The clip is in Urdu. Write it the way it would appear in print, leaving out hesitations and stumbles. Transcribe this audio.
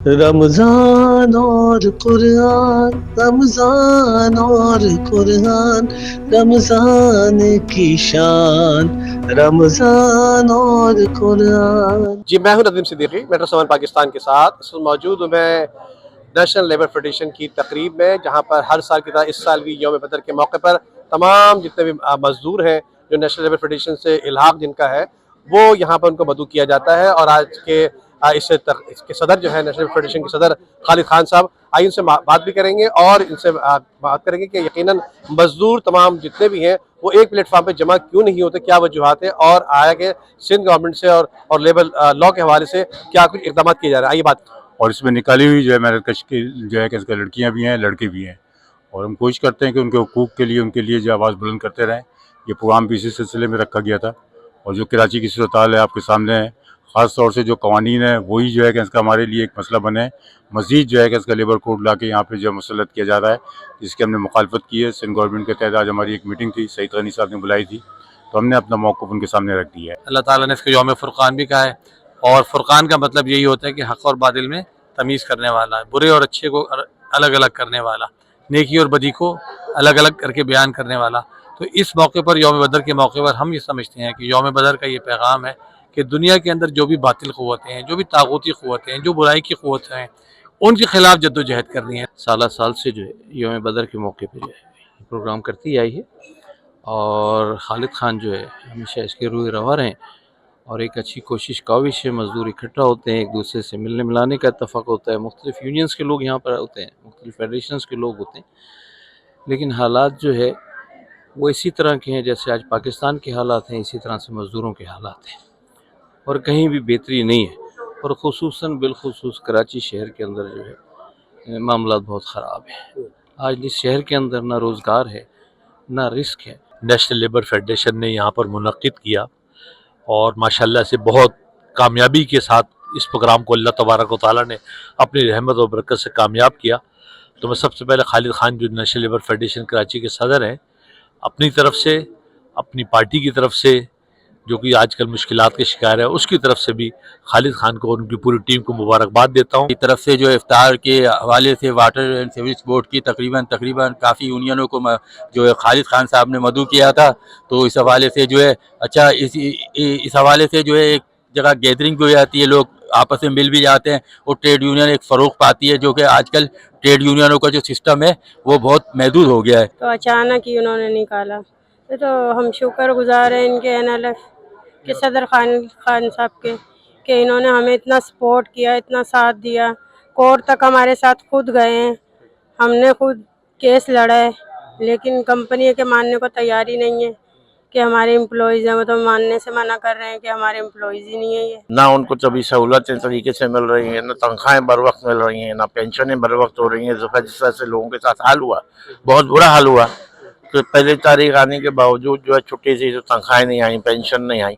رمضان اور قرآن، رمضان اور قرآن، رمضان کی شان، رمضان اور قرآن۔ جی میں ہوں ندیم صدیقی، میٹرو 7 پاکستان کے ساتھ اس وقت موجود ہوں میں نیشنل لیبر فیڈریشن کی تقریب میں، جہاں پر ہر سال کی طرح اس سال بھی یوم بدر کے موقع پر تمام جتنے بھی مزدور ہیں جو نیشنل لیبر فیڈریشن سے الحاق جن کا ہے وہ یہاں پر ان کو مدعو کیا جاتا ہے۔ اور آج کے اس کے صدر جو ہے نیشنل لیبر فیڈریشن کے صدر خالد خان صاحب، آئیے ان سے بات بھی کریں گے اور ان سے بات کریں گے کہ یقیناً مزدور تمام جتنے بھی ہیں وہ ایک پلیٹ فارم پہ جمع کیوں نہیں ہوتے، کیا وجوہات ہیں، اور آگے سندھ گورنمنٹ سے اور لیبر لا کے حوالے سے کیا کچھ اقدامات کیے جا رہے ہیں۔ آئیے بات۔ اور اس میں نکالی ہوئی جو ہے میرٹ کش کی جو ہے کہ اس کا لڑکیاں بھی ہیں لڑکے بھی ہیں، اور ہم کوشش کرتے ہیں کہ ان کے حقوق کے لیے ان کے لیے جو آواز بلند کرتے رہیں۔ یہ پروگرام بھی اسی سلسلے میں رکھا گیا تھا، اور جو کراچی کی صورتحال ہے آپ کے سامنے ہے، خاص طور سے جو قوانین ہیں وہی جو ہے کہ اس کا ہمارے لیے ایک مسئلہ بنے۔ مزید جو ہے کہ اس کا لیبر کوڈ لا کے یہاں پہ جو مسلط کیا جا رہا ہے، جس کی ہم نے مخالفت کی ہے۔ سندھ گورنمنٹ کے تحت آج ہماری ایک میٹنگ تھی، سعید غنی صاحب نے بلائی تھی، تو ہم نے اپنا موقف ان کے سامنے رکھ دیا ہے۔ اللہ تعالیٰ نے اس کو یوم فرقان بھی کہا ہے، اور فرقان کا مطلب یہی ہوتا ہے کہ حق اور باطل میں تمیز کرنے والا، برے اور اچھے کو الگ الگ کرنے والا، نیکی اور بدی کو الگ الگ کر کے بیان کرنے والا۔ تو اس موقع پر یوم بدر کے موقع پر ہم یہ سمجھتے ہیں کہ یوم بدر کا یہ پیغام ہے کہ دنیا کے اندر جو بھی باطل قوتیں ہیں، جو بھی طاغوتی قوتیں ہیں، جو برائی کی قوتیں ہیں، ان کے خلاف جد و جہد کرنی ہے۔ سالہ سال سے جو ہے یوم بدر کے موقع پہ جو ہے پروگرام کرتی آئی ہے، اور خالد خان جو ہے ہمیشہ اس کے روح روا رہے ہیں، اور ایک اچھی کوشش کاوش ہے۔ مزدور اکٹھا ہوتے ہیں، ایک دوسرے سے ملنے ملانے کا اتفاق ہوتا ہے، مختلف یونینز کے لوگ یہاں پر ہوتے ہیں، مختلف فیڈریشنز کے لوگ ہوتے ہیں، لیکن حالات جو ہے وہ اسی طرح کے ہیں جیسے آج پاکستان کے حالات ہیں، اسی طرح سے مزدوروں کے حالات ہیں، اور کہیں بھی بہتری نہیں ہے، اور خصوصاً بالخصوص کراچی شہر کے اندر جو ہے معاملات بہت خراب ہیں۔ آج اس شہر کے اندر نہ روزگار ہے، نہ رزق ہے۔ نیشنل لیبر فیڈریشن نے یہاں پر منعقد کیا، اور ماشاءاللہ سے بہت کامیابی کے ساتھ اس پروگرام کو اللہ تبارک و تعالیٰ نے اپنی رحمت و برکت سے کامیاب کیا۔ تو میں سب سے پہلے خالد خان جو نیشنل لیبر فیڈریشن کراچی کے صدر ہیں، اپنی طرف سے، اپنی پارٹی کی طرف سے جو کہ آج کل مشکلات کے شکار ہے، اس کی طرف سے بھی خالد خان کو اور ان کی پوری ٹیم کو مبارکباد دیتا ہوں۔ کی طرف سے جو افطار کے حوالے سے واٹر اینڈ سیوریج بورڈ کی تقریباً کافی یونینوں کو جو ہے خالد خان صاحب نے مدعو کیا تھا، تو اس حوالے سے جو ہے اچھا اس حوالے سے جو ہے ایک جگہ گیدرنگ بھی ہو جاتی ہے، لوگ آپس میں مل بھی جاتے ہیں، اور ٹریڈ یونین ایک فروغ پاتی ہے، جو کہ آج کل ٹریڈ یونینوں کا جو سسٹم ہے وہ بہت محدود ہو گیا ہے۔ تو اچانک ہی انہوں نے نکالا، تو ہم شکر گزار ہیں ان کے NLF کے صدر خان صاحب کے، کہ انہوں نے ہمیں اتنا سپورٹ کیا، اتنا ساتھ دیا۔ کورٹ تک ہمارے ساتھ خود گئے ہیں، ہم نے خود کیس لڑا ہے، لیکن کمپنی کے ماننے کو تیار ہی نہیں ہے کہ ہمارے امپلائیز ہیں، وہ تو ماننے سے منع کر رہے ہیں کہ ہمارے امپلائیز ہی نہیں ہیں یہ۔ نہ ان کو کبھی سہولتیں طریقے سے مل رہی ہیں، نہ تنخواہیں بر وقت مل رہی ہیں، نہ پینشنیں بر وقت ہو رہی ہیں۔ جس طرح سے لوگوں کے ساتھ حال ہوا، بہت برا حال ہوا، کہ پہلی تاریخ آنے کے باوجود جو ہے چھٹی سے تنخواہیں نہیں آئیں، پینشن نہیں آئی۔